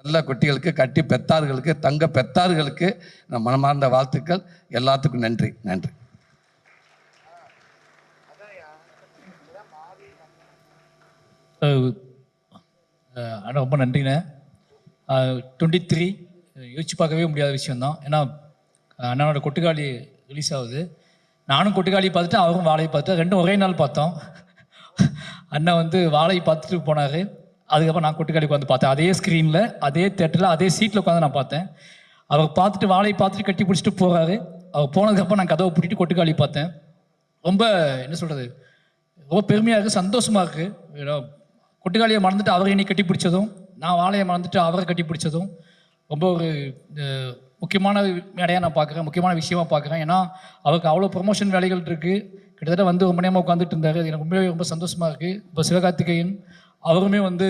நல்ல குட்டிகளுக்கு, கட்டி பெத்தார்களுக்கு, தங்க பெத்தார்களுக்கு மனமார்ந்த வாழ்த்துக்கள். எல்லாத்துக்கும் நன்றி. நன்றி. ஆனால் ரொம்ப நன்றிண்ணே. 23 யோசிச்சு பார்க்கவே முடியாத விஷயந்தான். ஏன்னா அண்ணனோட கொட்டுக்காளி ரிலீஸ் ஆகுது. நானும் கொட்டுக்காளி பார்த்துட்டு அவரும் வாழையை பார்த்துட்டு ரெண்டும் ஒரே நாள் பார்த்தோம். அண்ணன் வந்து வாழையை பார்த்துட்டு போனார். அதுக்கப்புறம் நான் கொட்டுக்காளி உட்காந்து பார்த்தேன். அதே ஸ்க்ரீனில், அதே தேட்டரில், அதே சீட்டில் உட்காந்து நான் பார்த்தேன். அவர் பார்த்துட்டு வாழையை பார்த்துட்டு கட்டி பிடிச்சிட்டு போகிறாரு. அவர் போனதுக்கப்புறம் நான் கதவை பூட்டிட்டு கொட்டுக்காளி பார்த்தேன். ரொம்ப என்ன சொல்கிறது, ரொம்ப பெருமையாக இருக்குது, சந்தோஷமாக இருக்குது. கொட்டுக்காளியை மறந்துட்டு அவரை என்னை கட்டி பிடிச்சதும், நான் வாழையை மறந்துட்டு அவரை கட்டி பிடிச்சதும் ரொம்ப ஒரு முக்கியமான மேடையாக நான் பார்க்குறேன், முக்கியமான விஷயமாக பார்க்குறேன். ஏன்னா அவருக்கு அவ்வளோ ப்ரொமோஷன் வேலைகள் இருக்குது. கிட்டத்தட்ட வந்து ரொம்ப நேரமாக உட்காந்துட்டு இருந்தார். எனக்கு ரொம்பவே ரொம்ப சந்தோஷமாக இருக்குது. இப்போ சிவகார்த்திகேயன் அவருமே வந்து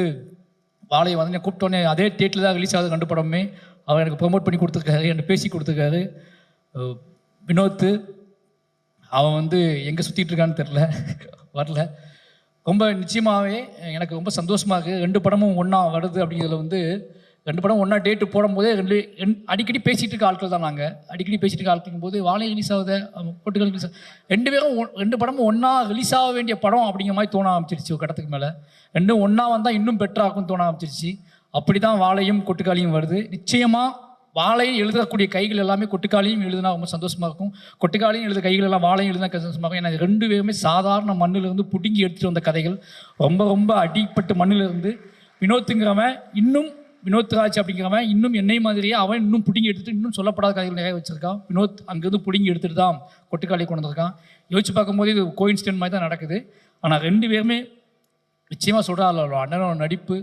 வாழையை வந்து என்னை கூப்பிட்டோன்னே அதே டேட்டில் தான் ரிலீஸ் ஆகுது 2 படமுமே. அவர் எனக்கு ப்ரொமோட் பண்ணி கொடுத்துருக்காரு, என்னை பேசி கொடுத்துருக்காரு. வினோத் அவன் வந்து எங்கே சுற்றிட்டு இருக்கான்னு தெரில, வரல. ரொம்ப நிச்சயமாகவே எனக்கு ரொம்ப சந்தோஷமாக இருக்குது. 2 படமும் ஒன்றா வருது அப்படிங்கிறதுல வந்து 2 படம் ஒன்றா டேட்டு போடும்போதே அடிக்கடி பேசிகிட்டு இருக்க ஆட்கள் தான். நாங்கள் அடிக்கடி பேசிகிட்டு இருக்க ஆட்கள் போது வாழை ரிலீஸ் ஆகுது, கொட்டுக்காளி ரிலீஸ் 2 பேரும் 2 படமும் ஒன்றா ரிலீஸ் ஆக வேண்டிய படம் அப்படிங்கிற மாதிரி தோண ஆரம்பிச்சிருச்சு. ஒரு கட்டத்துக்கு மேலே 2ம் ஒன்றா வந்தால் இன்னும் பெட்டராகும் தோண ஆரம்பிச்சிருச்சு. அப்படி தான் வாழையும் கொட்டுக்காளியும் வருது. நிச்சயமாக வாழையும் எழுதக்கூடிய கைகள் எல்லாமே கொட்டுக்காளியும் எழுதுனா ரொம்ப சந்தோஷமாக இருக்கும். கொட்டுக்காளியும் எழுத கைகள் எல்லாம் வாழையும் எழுதுனா சந்தோஷமாக இருக்கும். ஏன்னா 2 பேருமே சாதாரண மண்ணிலிருந்து புடுங்கி எடுத்துகிட்டு வந்த கதைகள். ரொம்ப ரொம்ப அடிப்பட்டு மண்ணிலிருந்து வினோத்துங்கிறவன் இன்னும் வினோத்ராஜ் அப்படிங்கிறவன் இன்னும் என்னை மாதிரியே அவன் இன்னும் பிடிங்கி எடுத்துகிட்டு இன்னும் சொல்லப்படாத கதைகள் நிறைய வச்சுருக்கான். வினோத் அங்கேருந்து பிடிங்கி எடுத்துகிட்டு தான் கொட்டுக்காளி கொண்டு வந்திருக்கான். யோசிச்சு பார்க்கும்போது இது கோயின்சிடென்ட் மாதிரி தான் நடக்குது. ஆனால் 2 பேருமே நிச்சயமாக சொல்கிறாள் அண்ணனோட நடிப்பு.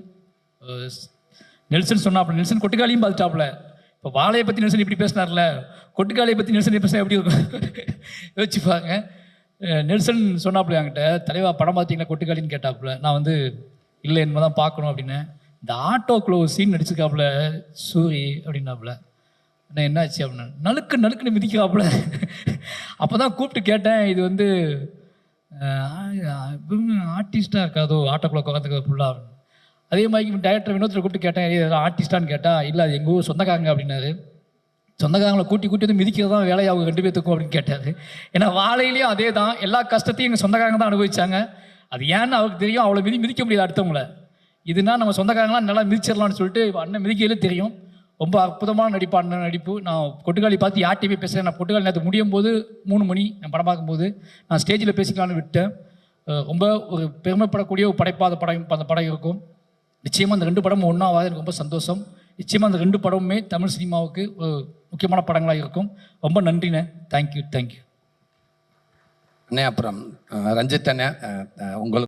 நெல்சன் சொன்னாப்புல, நெல்சன் கொட்டுக்காளியும் பார்த்துட்டாப்புல. இப்போ வாழையை பற்றி நெல்சன் இப்படி பேசினார்ல, கொட்டுக்காளியை பற்றி நெல்சன் பேசினா எப்படி இருக்கும் யோசிச்சு பாருங்க. நெல்சன் சொன்னாப்புல என்கிட்ட, தலைவா படம் பார்த்தீங்களா கொட்டுக்காளின்னு கேட்டாப்புல. நான் வந்து இல்லை என்ன தான் பார்க்கணும் அப்படின்னு. இந்த ஆட்டோக்குள்ள ஒரு சீன் நடிச்சிருக்காப்புல சூரி அப்படின்னாப்புல. என்ன என்னாச்சு அப்படின்னா நலுக்குன்னு மிதிக்கிறாப்புல. அப்போ தான் கூப்பிட்டு கேட்டேன், இது வந்து ஆர்டிஸ்டாக இருக்காதோ ஆட்டோக்குள்ள உட்காந்துக்க ஃபுல்லாக அப்படின்னு. அதே மாதிரி டைரக்டர் வினோத்தில் கூப்பிட்டு கேட்டேன், ஆர்டிஸ்டான்னு கேட்டால் இல்லை அது எங்கள் ஊர் சொந்தக்காரங்க அப்படின்னாரு. சொந்தக்காரங்களை கூட்டி வந்து மிதிக்கிறது தான் வேலையை அவங்க 2 பேர்த்துக்கும் அப்படின்னு கேட்டார். ஏன்னா வாழையிலையும் அதே தான், எல்லா கஷ்டத்தையும் எங்கள் சொந்தக்காரங்க தான் அனுபவிச்சாங்க. அது ஏன்னு அவருக்கு தெரியும். அவ்வளோ மிதிக்க முடியாது அடுத்தவங்கள. இதுனா நம்ம சொந்தக்காரங்களாம் நல்லா மிதிச்சிடலான்னு சொல்லிட்டு அண்ணன் மிதிக்கையிலே தெரியும். ரொம்ப அற்புதமான நடிப்பு அண்ணன் நடிப்பு. நான் கொட்டுக்காளி பார்த்து யார்ட்டையுமே பேசுகிறேன். நான் கொட்டுக்காளி நேற்று முடியும் போது 3 மணி நான் படம் பார்க்கும்போது நான் ஸ்டேஜில் பேசிக்கலான்னு விட்டேன். ரொம்ப ஒரு பெருமைப்படக்கூடிய ஒரு படைப்பாத அந்த படம் இருக்கும். நிச்சயமாக அந்த 2 படமும் ஒன்றாவது எனக்கு ரொம்ப சந்தோஷம். நிச்சயமாக அந்த 2 படமுமே தமிழ் சினிமாவுக்கு ஒரு முக்கியமான படங்களாக இருக்கும். ரொம்ப நன்றிண்ணே. தேங்க்யூ. அண்ணே, அப்புறம் ரஞ்சித் அண்ணே உங்களுக்கு